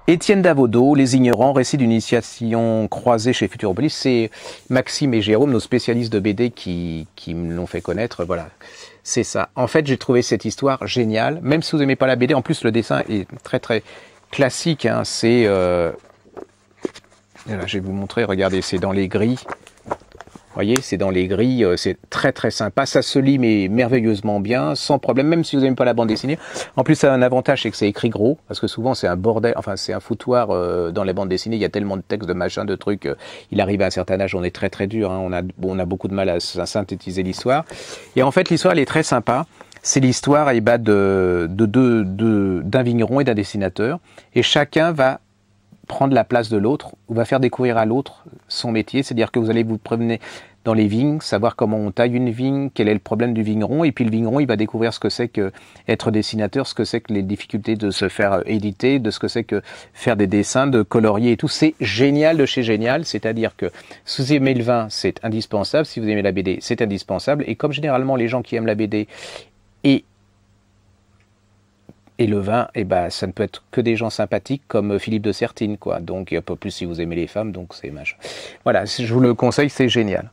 Étienne Davodo, Les Ignorants, récit d'une initiation croisée chez Futuropolis. C'est Maxime et Jérôme, nos spécialistes de BD, qui me l'ont fait connaître. Voilà, c'est ça. En fait, j'ai trouvé cette histoire géniale. Même si vous n'aimez pas la BD, en plus, le dessin est très, très classique. Hein. C'est... Là, je vais vous montrer, regardez, c'est dans les grilles. Vous voyez, c'est dans les grilles, c'est très très sympa, ça se lit mais merveilleusement bien, sans problème, même si vous n'aimez pas la bande dessinée. En plus, ça a un avantage, c'est que c'est écrit gros, parce que souvent c'est un bordel, enfin c'est un foutoir dans les bandes dessinées, il y a tellement de textes, de machins, de trucs, il arrive à un certain âge, on est très très dur, hein, on a beaucoup de mal à synthétiser l'histoire. Et en fait, l'histoire, elle est très sympa. C'est l'histoire d'un vigneron et d'un dessinateur, et chacun va prendre la place de l'autre, ou va faire découvrir à l'autre son métier, c'est-à-dire que vous allez vous promener dans les vignes, savoir comment on taille une vigne, quel est le problème du vigneron, et puis le vigneron, il va découvrir ce que c'est que être dessinateur, ce que c'est que les difficultés de se faire éditer, de ce que c'est que faire des dessins, de colorier et tout. C'est génial de chez génial, c'est-à-dire que si vous aimez le vin, c'est indispensable, si vous aimez la BD, c'est indispensable, et comme généralement les gens qui aiment la BD et le vin, eh ben, ça ne peut être que des gens sympathiques comme Philippe de Sertine, quoi. Donc, un peu plus si vous aimez les femmes, donc c'est machin. Voilà, je vous le conseille, c'est génial.